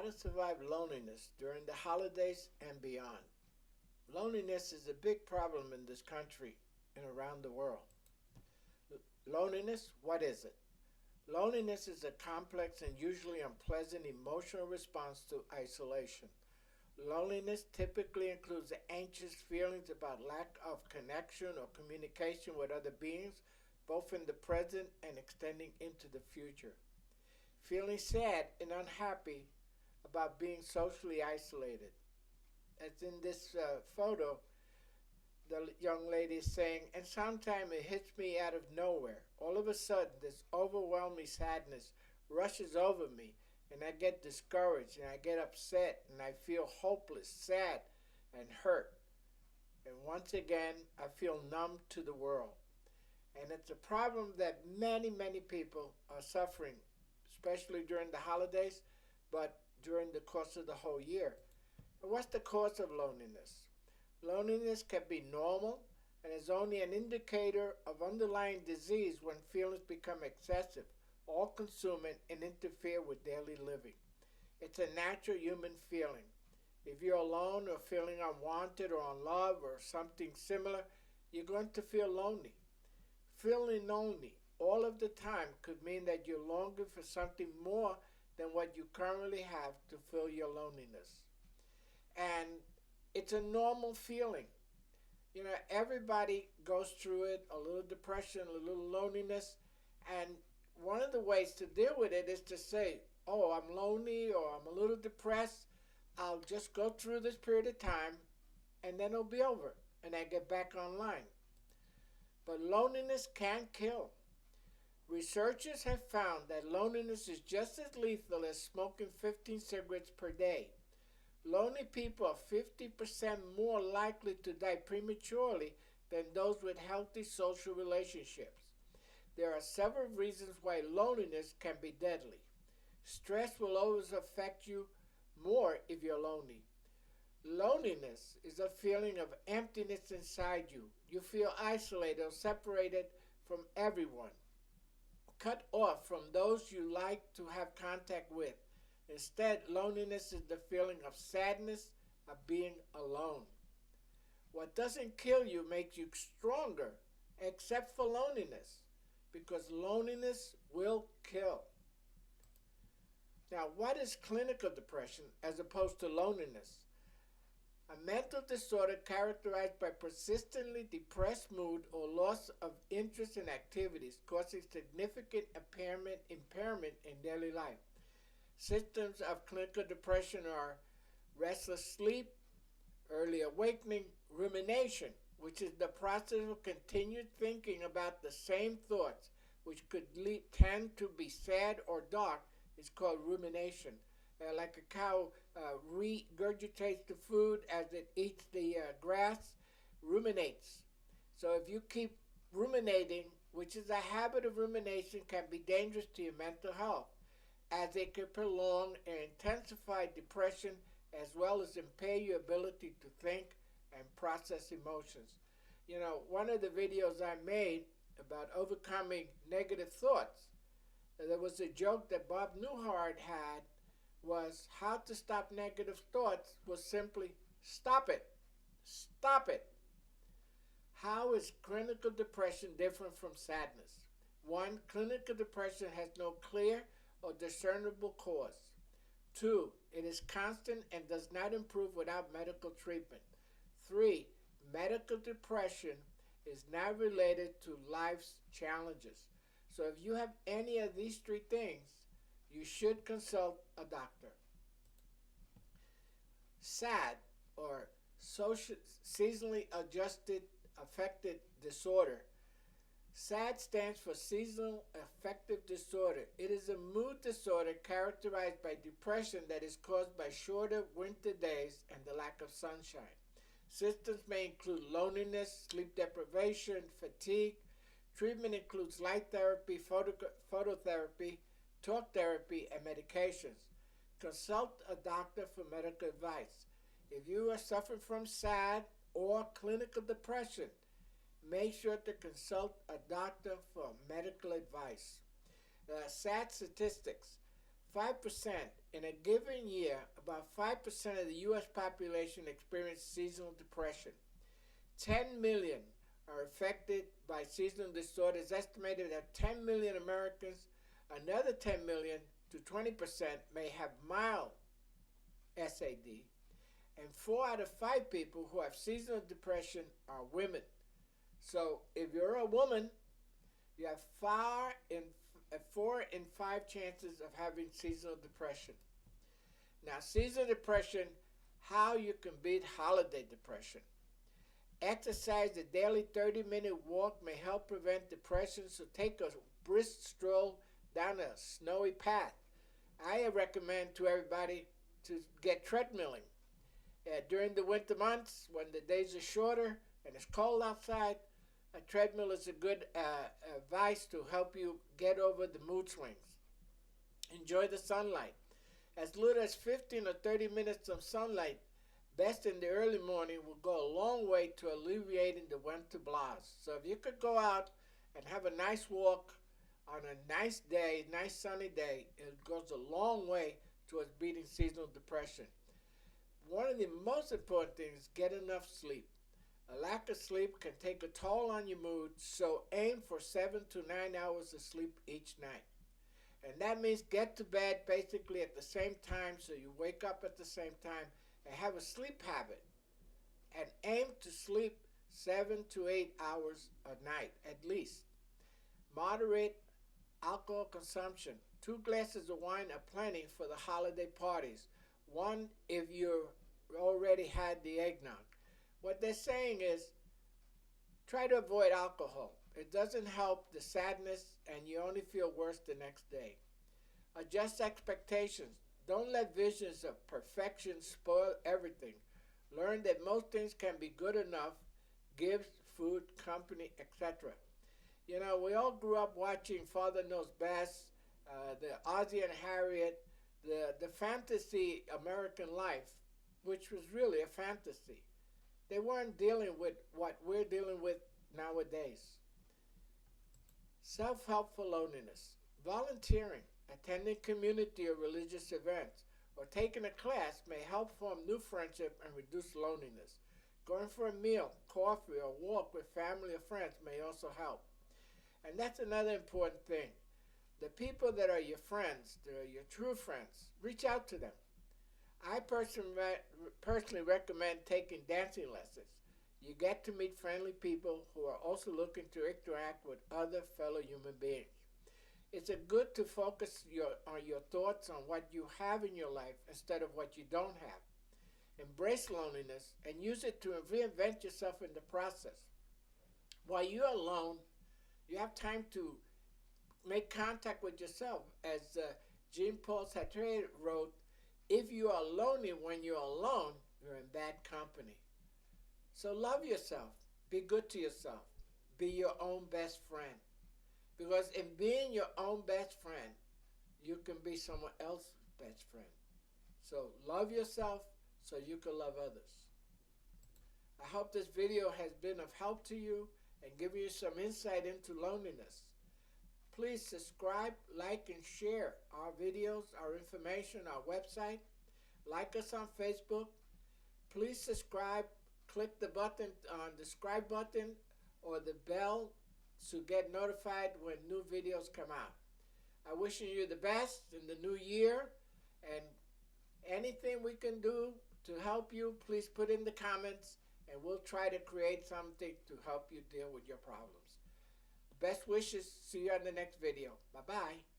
to survive loneliness during the holidays and beyond. Loneliness is a big problem in this country and around the world. Loneliness, what is it? Loneliness is a complex and usually unpleasant emotional response to isolation. Loneliness typically includes anxious feelings about lack of connection or communication with other beings, both in the present and extending into the future. Feeling sad and unhappy about being socially isolated. As in this photo, the young lady is saying, and sometimes it hits me out of nowhere. All of a sudden, this overwhelming sadness rushes over me, and I get discouraged, and I get upset, and I feel hopeless, sad, and hurt. And once again, I feel numb to the world. And it's a problem that many, many people are suffering, especially during the holidays, but during the course of the whole year. And what's the cause of loneliness? Loneliness can be normal and is only an indicator of underlying disease when feelings become excessive, all-consuming, and interfere with daily living. It's a natural human feeling. If you're alone or feeling unwanted or unloved or something similar, you're going to feel lonely. Feeling lonely all of the time could mean that you're longing for something more than what you currently have to fill your loneliness. And it's a normal feeling. You know, everybody goes through it, a little depression, a little loneliness. And one of the ways to deal with it is to say, oh, I'm lonely or I'm a little depressed. I'll just go through this period of time and then it'll be over and I get back online. But loneliness can kill. Researchers have found that loneliness is just as lethal as smoking 15 cigarettes per day. Lonely people are 50% more likely to die prematurely than those with healthy social relationships. There are several reasons why loneliness can be deadly. Stress will always affect you more if you're lonely. Loneliness is a feeling of emptiness inside you. You feel isolated or separated from everyone, cut off from those you like to have contact with. Instead, loneliness is the feeling of sadness, of being alone. What doesn't kill you makes you stronger, except for loneliness, because loneliness will kill. Now, what is clinical depression as opposed to loneliness? A mental disorder characterized by persistently depressed mood or loss of interest in activities causing significant impairment in daily life. Symptoms of clinical depression are restless sleep, early awakening, rumination, which is the process of continued thinking about the same thoughts, which could tend to be sad or dark, is called rumination. Like a cow regurgitates the food as it eats the grass, ruminates. So if you keep ruminating, which is a habit of rumination, can be dangerous to your mental health, as it can prolong and intensify depression as well as impair your ability to think and process emotions. You know, one of the videos I made about overcoming negative thoughts, there was a joke that Bob Newhart had was how to stop negative thoughts was simply stop it. Stop it. How is clinical depression different from sadness? One, clinical depression has no clear or discernible cause. Two, it is constant and does not improve without medical treatment. Three, medical depression is not related to life's challenges. So if you have any of these three things, you should consult a doctor. SAD, or seasonally adjusted affective disorder. SAD stands for seasonal affective disorder. It is a mood disorder characterized by depression that is caused by shorter winter days and the lack of sunshine. Symptoms may include loneliness, sleep deprivation, fatigue. Treatment includes light therapy, phototherapy, talk therapy, and medications. Consult a doctor for medical advice. If you are suffering from SAD or clinical depression, make sure to consult a doctor for medical advice. SAD statistics. 5% in a given year, about 5% of the U.S. population experience seasonal depression. 10 million are affected by seasonal disorders. Estimated that 10 million Americans, another 10 million to 20% may have mild SAD, and 4 out of 5 people who have seasonal depression are women. So if you're a woman, you have 4 in 5 chances of having seasonal depression. Now, seasonal depression, how you can beat holiday depression. Exercise, a daily 30-minute walk may help prevent depression, so take a brisk stroll down a snowy path. I recommend to everybody to get treadmilling. During the winter months, when the days are shorter and it's cold outside, a treadmill is a good advice to help you get over the mood swings. Enjoy the sunlight. As little as 15 or 30 minutes of sunlight, best in the early morning, will go a long way to alleviating the winter blahs. So if you could go out and have a nice walk on a nice day, nice sunny day, it goes a long way towards beating seasonal depression. One of the most important things is get enough sleep. A lack of sleep can take a toll on your mood, so aim for 7 to 9 hours of sleep each night. And that means get to bed basically at the same time so you wake up at the same time, and have a sleep habit. And aim to sleep 7 to 8 hours a night at least. Moderate alcohol consumption. 2 glasses of wine are plenty for the holiday parties. 1 if you already had the eggnog. What they're saying is, try to avoid alcohol. It doesn't help the sadness, and you only feel worse the next day. Adjust expectations. Don't let visions of perfection spoil everything. Learn that most things can be good enough: gifts, food, company, etc. You know, we all grew up watching Father Knows Best, the Ozzie and Harriet, the fantasy American life, which was really a fantasy. They weren't dealing with what we're dealing with nowadays. Self-help for loneliness. Volunteering, attending community or religious events, or taking a class may help form new friendship and reduce loneliness. Going for a meal, coffee, or walk with family or friends may also help. And that's another important thing. The people that are your friends, that are your true friends, reach out to them. I personally recommend taking dancing lessons. You get to meet friendly people who are also looking to interact with other fellow human beings. It's good to focus on your thoughts on what you have in your life instead of what you don't have. Embrace loneliness and use it to reinvent yourself in the process. While you're alone, you have time to make contact with yourself. As Jean-Paul Sartre wrote, if you are lonely when you're alone, you're in bad company. So love yourself. Be good to yourself. Be your own best friend. Because in being your own best friend, you can be someone else's best friend. So love yourself so you can love others. I hope this video has been of help to you and given you some insight into loneliness. Please subscribe, like, and share our videos, our information, our website. Like us on Facebook. Please subscribe. Click the button on the subscribe button or the bell to get notified when new videos come out. I'm wishing you the best in the new year, and anything we can do to help you, please put in the comments, and we'll try to create something to help you deal with your problems. Best wishes. See you on the next video. Bye-bye.